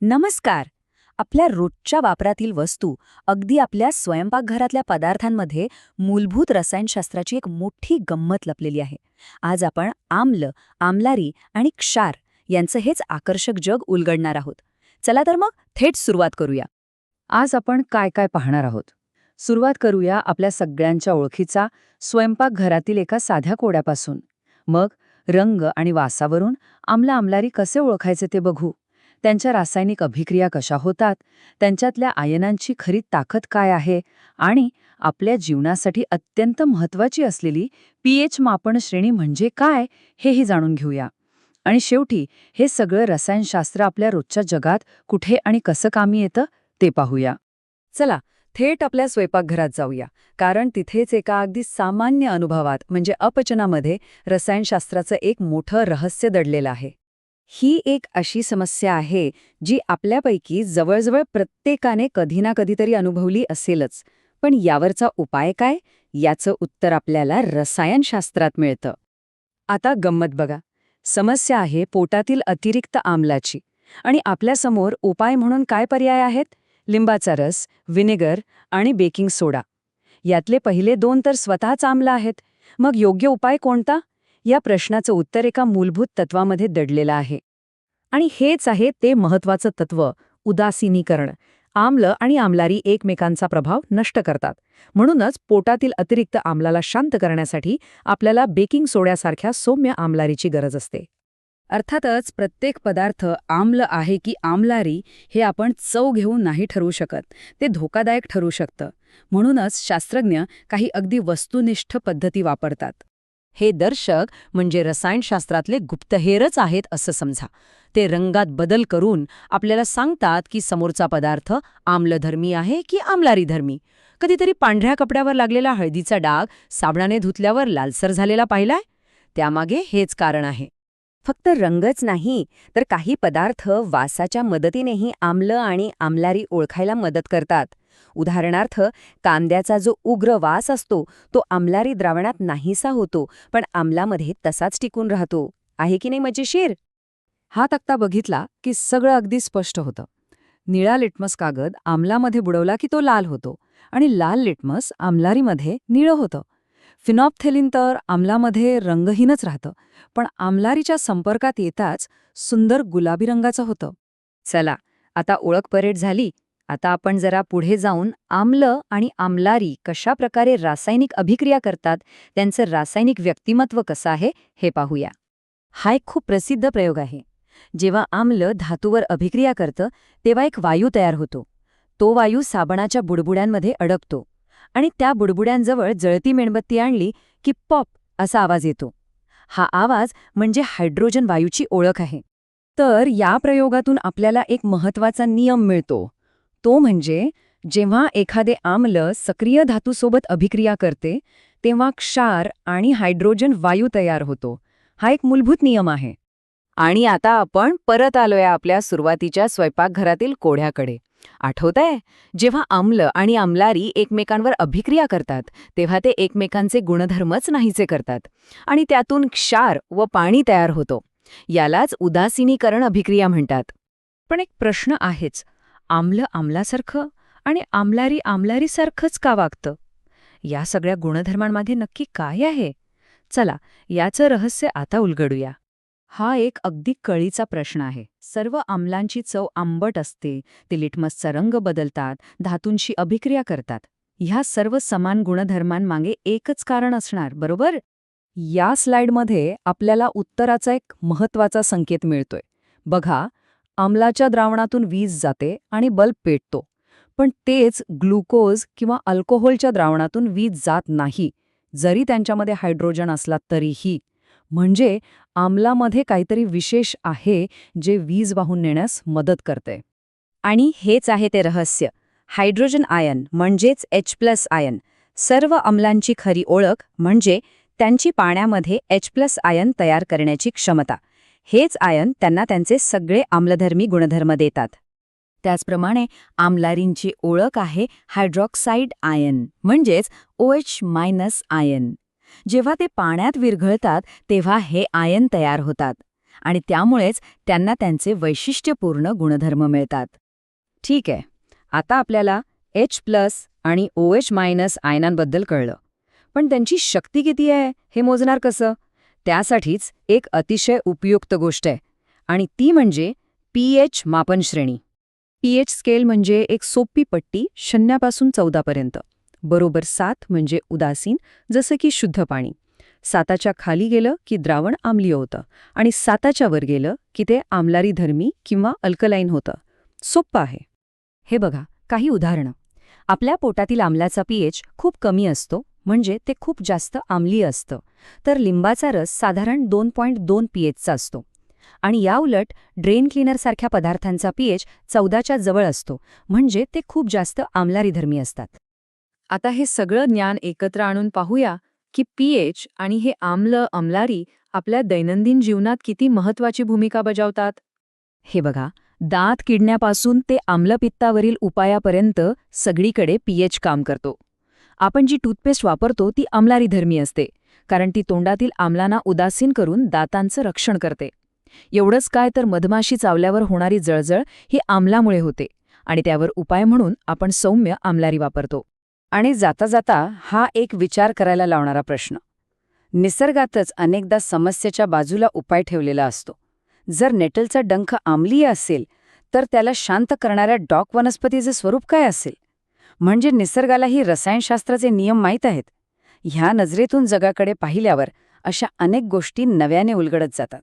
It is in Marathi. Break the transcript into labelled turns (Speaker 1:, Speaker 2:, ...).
Speaker 1: नमस्कार. आपल्या रोजच्या वापरातील वस्तू, अगदी आपल्या स्वयंपाकघरातल्या पदार्थांमध्ये मूलभूत रसायनशास्त्राची एक मोठी गंमत लपलेली आहे. आज आपण आम्ल, आम्लारी आणि क्षार यांचं हेच आकर्षक जग उलगडणार आहोत. चला तर मग थेट सुरुवात करूया.
Speaker 2: आज आपण काय काय पाहणार आहोत. सुरुवात करूया आपल्या सगळ्यांच्या ओळखीचा स्वयंपाकघरातील एका साध्या कोड्यापासून. मग रंग आणि वासावरून आम्ल आम्लारी कसे ओळखायचे ते बघू. त्यांच्या रासायनिक अभिक्रिया कशा होतात, त्यांच्यातल्या आयनांची खरी ताकद काय आहे आणि आपल्या जीवनासाठी अत्यंत महत्त्वाची असलेली पीएच मापन श्रेणी म्हणजे काय हेही जाणून घेऊया. आणि शेवटी हे सगळं रसायनशास्त्र आपल्या रोजच्या जगात कुठे आणि कसं कामी येतं ते पाहूया.
Speaker 1: चला थेट आपल्या स्वयंपाकघरात जाऊया, कारण तिथेच एका अगदी सामान्य अनुभवात म्हणजे अपचनामध्ये रसायनशास्त्राचं एक मोठं रहस्य दडलेलं आहे. ही एक अशी समस्या आहे जी आपल्यापैकी जवळजवळ प्रत्येकाने कधी ना कधीतरी अनुभवली असेलच. पण यावरचा उपाय काय, याचं उत्तर आपल्याला रसायनशास्त्रात मिळतं. आता गंमत बघा. समस्या आहे पोटातील अतिरिक्त आम्लाची. आणि आपल्यासमोर उपाय म्हणून काय पर्याय आहेत? लिंबाचा रस, व्हिनेगर आणि बेकिंग सोडा. यातले पहिले दोन तर स्वतःच आम्ल आहेत. मग योग्य उपाय कोणता? या प्रश्नाचं उत्तर एका मूलभूत तत्वामध्ये दडलेलं आहे. आणि हेच आहे ते महत्वाचं तत्व, उदासीनीकरण. आम्ल आणि आम्लारी एकमेकांचा प्रभाव नष्ट करतात. म्हणूनच पोटातील अतिरिक्त आम्लाला शांत करण्यासाठी आपल्याला बेकिंग सोड्यासारख्या सौम्य आम्लारीची गरज असते. अर्थातच प्रत्येक पदार्थ आम्ल आहे की आम्लारी हे आपण चव घेऊन नाही ठरवू शकत. ते धोकादायक ठरू शकतं. म्हणूनच शास्त्रज्ञ काही अगदी वस्तुनिष्ठ पद्धती वापरतात. हे दर्शक म्हणजे रसायनशास्त्रातले गुप्तहेरच आहेत असं समजा. ते रंगात बदल करून आपल्याला सांगतात की समोरचा पदार्थ आम्लधर्मी आहे की आम्लारीधर्मी. कधीतरी पांढऱ्या कपड्यावर लागलेला हळदीचा डाग साबणाने धुतल्यावर लालसर झालेला पाहिलाय? त्यामागे हेच कारण आहे. फक्त रंगच नाही, तर काही पदार्थ वासाच्या मदतीनेही आम्ल आणि आम्लारी ओळखायला मदत करतात. उदाहरणार्थ, कांद्याचा जो उग्र वास असतो तो आम्लारी द्रावणात नाहीसा होतो, पण आम्लामध्ये तसाच टिकून राहतो. आहे की नाही मजेशीर? हा तक्ता बघितला की सगळं अगदी स्पष्ट होतं. निळा लिटमस कागद आम्लामध्ये बुडवला की तो लाल होतो आणि लाल लिटमस आम्लारीमध्ये निळं होतं. फिनॉप्थेलिन तर आम्लामध्ये रंगहीनच राहतं, पण आम्लारीच्या संपर्कात येताच सुंदर गुलाबी रंगाचं होतं. चला, आता ओळख परेड झाली. आता आपण जरा पुढे जाऊन आम्ल आणि आम्लारी कशा प्रकारे रासायनिक अभिक्रिया करतात, त्यांचं रासायनिक व्यक्तिमत्व कसं आहे हे पाहूया. हा एक खूप प्रसिद्ध प्रयोग आहे. जेव्हा आम्ल धातूवर अभिक्रिया करतं तेव्हा एक वायू तयार होतो. तो वायू साबणाच्या बुडबुड्यांमध्ये अडकतो आणि त्या बुडबुड्यांजवळ जळती मेणबत्ती आणली की पॉप असा आवाज येतो. हा आवाज म्हणजे हायड्रोजन वायूची ओळख आहे. तर या प्रयोगातून आपल्याला एक महत्त्वाचा नियम मिळतो. तो म्हणजे जेव्हा एखादे आम्ल सक्रिय धातूसोबत अभिक्रिया करते तेव्हा क्षार आणि हायड्रोजन वायू तयार होतो. हा एक मूलभूत नियम आहे. आणि आता आपण परत आलोय आपल्या सुरुवातीच्या स्वयंपाकघरातील कोड्याकडे. आठवतंय? जेव्हा आम्ल आणि आम्लारी एकमेकांवर अभिक्रिया करतात तेव्हा ते एकमेकांचे गुणधर्मच नाहीसे करतात आणि त्यातून क्षार व पाणी तयार होतो. यालाच उदासीनीकरण अभिक्रिया म्हणतात. पण एक प्रश्न आहेच, आम्ल आम्लासारखं आणि आम्लारी आम्लारीसारखंच का वागतं? या सगळ्या गुणधर्मांमध्ये नक्की काय आहे? चला, याचं रहस्य आता उलगडूया. हा एक अगदी कळीचा प्रश्न आहे. सर्व आम्लांची चव आंबट असते, ते लिटमसचा रंग बदलतात, धातूंशी अभिक्रिया करतात. ह्या सर्व समान गुणधर्मांमागे एकच कारण असणार, बरोबर? या स्लाइडमध्ये आपल्याला उत्तराचा एक महत्त्वाचा संकेत मिळतोय. बघा, आम्लाच्या द्रावणातून वीज जाते आणि बल्ब पेटतो. पण तेच ग्लुकोज किंवा अल्कोहोलच्या द्रावणातून वीज जात नाही, जरी त्यांच्यामध्ये हायड्रोजन असला तरीही. म्हणजे आम्लामध्ये काहीतरी विशेष आहे जे वीज वाहून नेण्यास मदत करते. आणि हेच आहे ते रहस्य. हायड्रोजन आयन म्हणजेच H+ आयन. सर्व आम्लांची खरी ओळख म्हणजे त्यांची पाण्यामध्ये H+ आयन तयार करण्याची क्षमता. हेच आयन त्यांना त्यांचे सगळे आम्लधर्मी गुणधर्म देतात. त्याचप्रमाणे आम्लारींची ओळख आहे हायड्रॉक्साईड आयन म्हणजेच OH- आयन. जेव्हा ते पाण्यात विरघळतात तेव्हा हे आयन तयार होतात आणि त्यामुळेच त्यांना त्यांचे वैशिष्ट्यपूर्ण गुणधर्म मिळतात. ठीक आहे, आता आपल्याला H+ आणि OH- आयनांबद्दल कळलं. पण त्यांची शक्ती किती आहे हे मोजणार कसं? त्यासाठीच एक अतिशय उपयुक्त गोष्ट आहे आणि ती म्हणजे pH मापनश्रेणी. pH स्केल म्हणजे एक सोपी पट्टी 0 पासून 14 पर्यंत. बरोबर 7 म्हणजे उदासीन, जसं की शुद्ध पाणी. 7च्या खाली गेलं की द्रावण आम्लीय होतं आणि 7च्या वर गेलं की ते आम्लारीधर्मी किंवा अल्कलाईन होतं. सोप्पं आहे. हे बघा, काही उदाहरणं. आपल्या पोटातील आम्लाचा pH खूप कमी असतो, म्हणजे ते खूप जास्त आम्लीय असतं. तर लिंबाचा रस साधारण 2.2 pHचा असतो. आणि याउलट ड्रेन क्लीनरसारख्या पदार्थांचा pH 14च्या जवळ असतो, म्हणजे ते खूप जास्त आम्लारीधर्मी असतात.
Speaker 2: आता हे सगळं ज्ञान एकत्र आणून पाहूया की pH आणि हे आम्लारी आपल्या दैनंदिन जीवनात किती महत्वाची भूमिका बजावतात.
Speaker 1: हे बघा, दात किडण्यापासून ते आम्लपित्तावरील उपायापर्यंत सगळीकडे pH काम करतो. आपण जी टूथपेस्ट वापरतो ती आम्लारीधर्मी असते, कारण ती तोंडातील आम्लांना उदासीन करून दातांचं रक्षण करते. एवढंच काय तर मधमाशी चावल्यावर होणारी जळजळ ही आम्लामुळे होते आणि त्यावर उपाय म्हणून आपण सौम्य आम्लारी वापरतो. आणि जाता जाता हा एक विचार करायला लावणारा प्रश्न. निसर्गातच अनेकदा समस्येच्या बाजूला उपाय ठेवलेला असतो. जर नेटलचा डंख आम्लीय असेल तर त्याला शांत करणाऱ्या डॉक वनस्पतीचे स्वरूप काय असेल? म्हणजे निसर्गालाही रसायनशास्त्राचे नियम माहीत आहेत. ह्या नजरेतून जगाकडे पाहिल्यावर अशा अनेक गोष्टी नव्याने उलगडत जातात.